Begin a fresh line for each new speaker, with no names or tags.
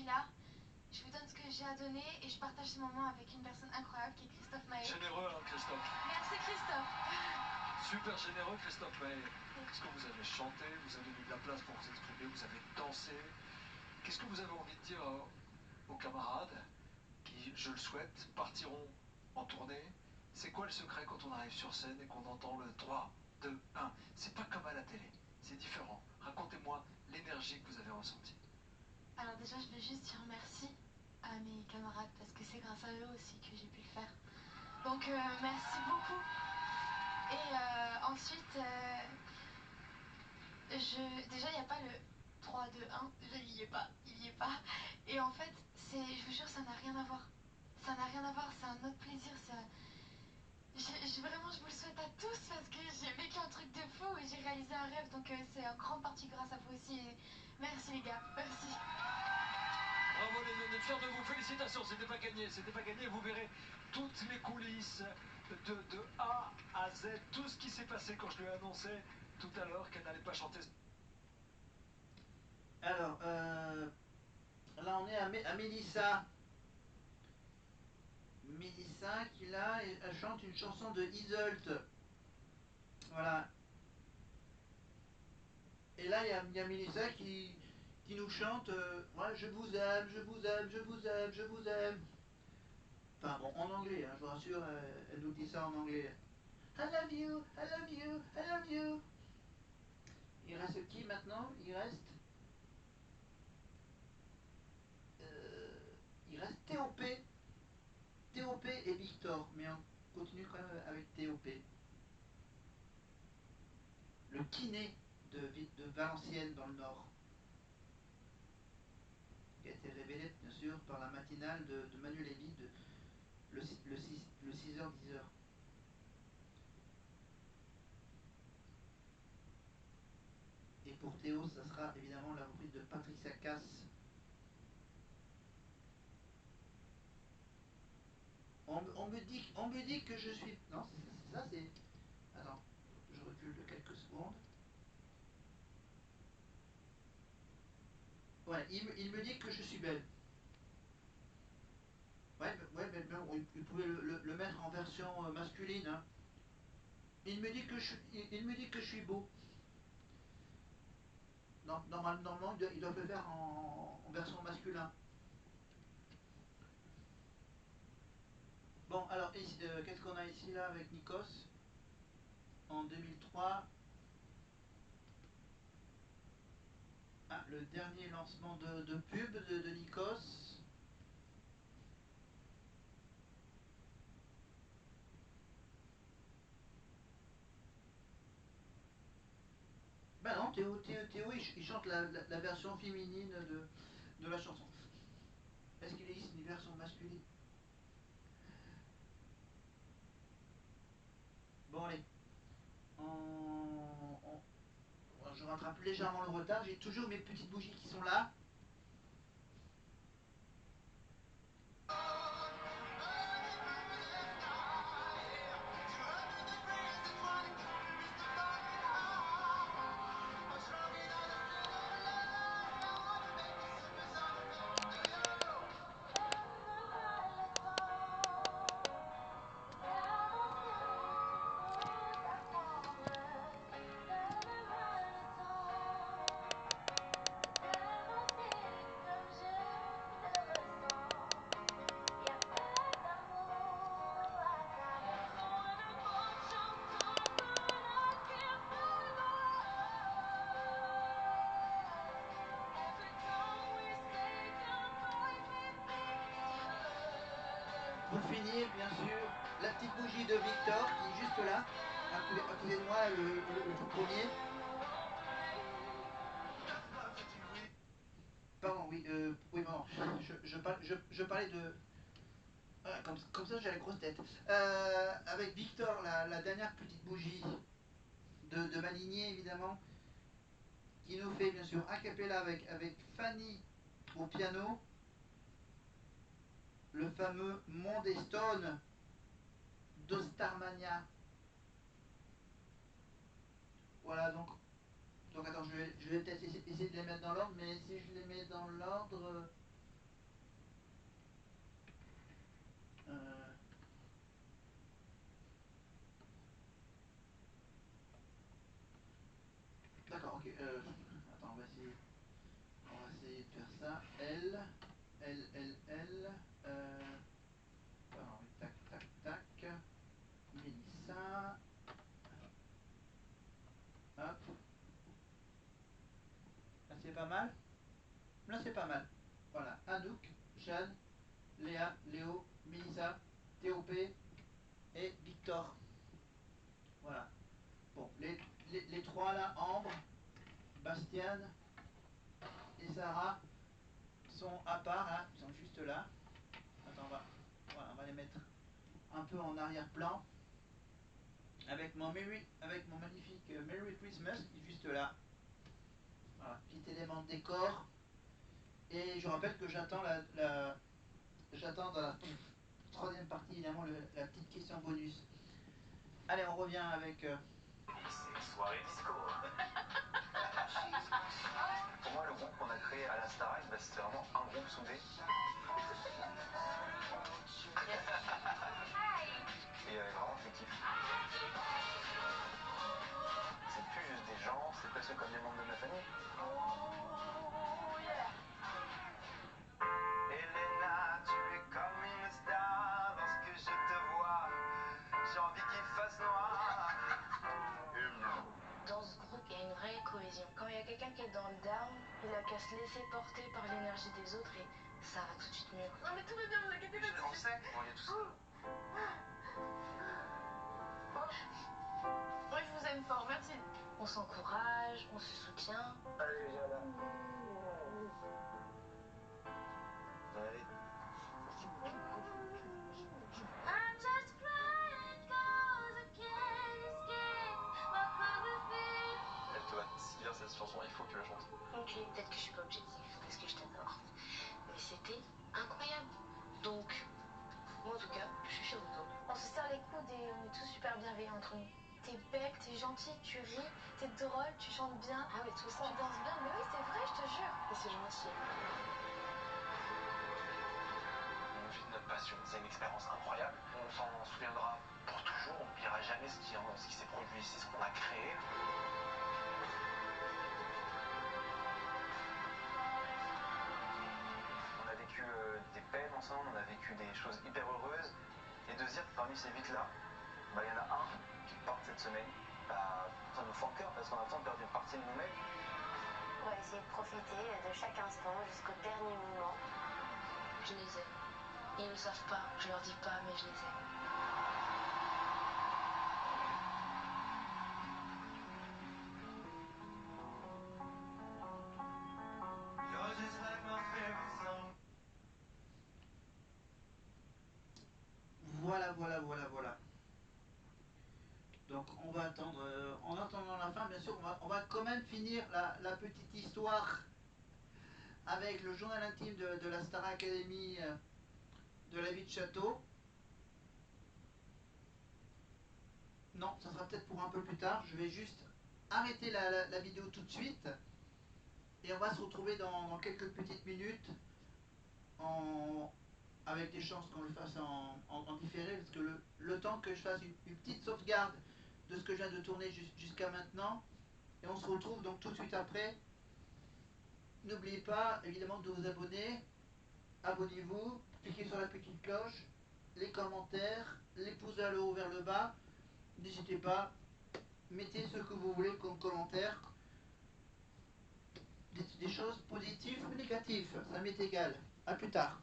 suis là, je vous donne ce que j'ai à donner et je partage ce moment avec une personne incroyable qui est Christophe Maé.
Généreux, hein, Christophe.
Merci Christophe.
Super généreux, Christophe Maé. Est-ce que vous avez chanté, vous avez mis de la place pour vous exprimer, vous avez dansé? Qu'est-ce que vous avez envie de dire aux camarades qui, je le souhaite, partiront en tournée? C'est quoi le secret quand on arrive sur scène et qu'on entend le 3, 2, 1? C'est pas comme à la télé, c'est différent. Racontez-moi l'énergie que vous avez ressentie.
Alors déjà, je veux juste dire merci à mes camarades parce que c'est grâce à eux aussi que j'ai pu le faire. Donc merci beaucoup. Et ensuite, déjà il n'y a pas le 3, 2, 1, déjà il n'y est pas, il n'y est pas. Et en fait, je vous jure, ça n'a rien à voir. Ça n'a rien à voir, c'est un autre plaisir. Vraiment, je vous le souhaite à tous parce que j'ai vécu un truc de fou et j'ai réalisé un rêve. Donc c'est en grande partie grâce à vous aussi. Et merci les gars, merci.
Bravo les deux, on est fiers de vous, félicitations, c'était pas gagné, vous verrez toutes les coulisses de A à Z, tout ce qui s'est passé quand je lui ai annoncé tout à l'heure qu'elle n'allait pas chanter.
Alors, là on est à Mélissa. Mélissa qui là, elle chante une chanson de Iseult. Voilà. Et là il y a Mélissa qui nous chante ouais, je vous aime, je vous aime, je vous aime, je vous aime. Enfin bon, en anglais, hein, je vous rassure, elle nous dit ça en anglais. I love you, I love you, I love you. Il reste qui maintenant? Il reste T.O.P. T.O.P et Victor, mais on continue quand même avec T.O.P. Le kiné de Valenciennes dans le Nord, qui a été révélé bien sûr par la matinale de Manuel Lévy de le 6h 10h. Et pour Théo, ça sera évidemment la reprise de Patricia Cass. On me dit que je suis... Non, c'est ça, c'est... Attends, je recule de quelques secondes. Ouais, il me dit que je suis belle. Ouais, mais il pouvait le mettre en version masculine. Hein. Il me dit que je suis beau. Normalement, ils doivent le faire en version masculin. Bon, alors, qu'est-ce qu'on a ici là avec Nikos? En 2003. Ah, le dernier lancement de pub de Nikos. Ben non, Théo il chante la version féminine de la chanson. Est-ce qu'il existe une version masculine? Bon, allez. Je rattrape légèrement le retard. J'ai toujours mes petites bougies qui sont là. Pour finir, bien sûr, la petite bougie de Victor qui est juste là, à côté de moi, le tout premier. Pardon, oui, pardon, je parlais de... Voilà, comme ça j'ai la grosse tête. Avec Victor, la dernière petite bougie de ma lignée, évidemment, qui nous fait bien sûr a cappella avec Fanny au piano, le fameux Monde Stone de Starmania. Voilà, donc attends, je vais peut-être essayer de les mettre dans l'ordre, mais si je les mets dans l'ordre... Ok, attends, on va essayer de faire ça. Alors, oui, tac, tac, tac. Mélissa. Hop. Là, c'est pas mal. Là, c'est pas mal. Voilà. Anouk, Jeanne, Léa, Léo, Mélissa, TOP et Victor. Voilà. Bon, les trois là, Ambre, Bastiane et Sarah, sont à part, là, ils sont juste là. Attends, voilà, on va les mettre un peu en arrière-plan. Avec mon magnifique Merry Christmas qui est juste là. Voilà, petit élément de décor. Et je rappelle que j'attends dans la troisième partie évidemment la petite question bonus. Allez, on revient avec.
C'est soirée disco. Pour moi, le groupe qu'on a créé à la Starac, bah, c'était vraiment un groupe soudé. Et vraiment, je kiffe. C'est plus juste des gens, c'est presque comme des membres de ma famille.
Oh yeah.
Elena, tu es comme une star lorsque je te vois. J'ai envie qu'il fasse noir.
Dans ce groupe, il y a une vraie cohésion. Quand il y a quelqu'un qui est dans le down, il a qu'à se laisser porter par l'énergie des autres et ça va tout de suite mieux. Non mais tout va bien, vous inquiétez pas.
On le sait, on y est tous.
Moi je vous aime fort, merci. On s'encourage, on se soutient.
Allez, viens là. Allez.
I'm just crying 'cause I can't escape my feet.
Elle te va si bien cette chanson, il faut que tu la chantes.
Ok, peut-être que je suis pas objective, parce que je t'adore. Mais c'était incroyable. Donc, moi en tout cas, je suis fière de toi. On se serre les coudes et on est tous super bienveillants entre nous. T'es belle, t'es gentille, tu ris, t'es drôle, tu chantes bien. Ah oui, tout ça. Tu danses bien, mais oui, c'est vrai, je te jure. Et c'est gentil.
On vit de notre passion, c'est une expérience incroyable. On s'en souviendra pour toujours, on n'oubliera jamais ce qui s'est produit ici, ce qu'on a créé. On a vécu des peines ensemble, on a vécu des choses hyper heureuses. Et de se dire que parmi ces vies-là, il y en a un qui part cette semaine, ça nous fend le cœur parce qu'on a l'impression de perdre une partie de nous-mêmes.
On va essayer de profiter de chaque instant jusqu'au dernier moment.
Je les aime. Ils ne savent pas, je leur dis pas, mais je les aime.
Voilà. Donc on va attendre, en attendant la fin, bien sûr, on va quand même finir la petite histoire avec le journal intime de la Star Academy de la vie de château. Non, ça sera peut-être pour un peu plus tard. Je vais juste arrêter la vidéo tout de suite. Et on va se retrouver dans quelques petites minutes avec des chances qu'on le fasse en différé. Parce que le temps que je fasse une petite sauvegarde de ce que je viens de tourner jusqu'à maintenant. Et on se retrouve donc tout de suite après. N'oubliez pas évidemment de vous abonner. Abonnez-vous, cliquez sur la petite cloche, les commentaires, les pouces vers le haut, vers le bas. N'hésitez pas, mettez ce que vous voulez comme commentaire. Des choses positives ou négatives, ça m'est égal. A plus tard.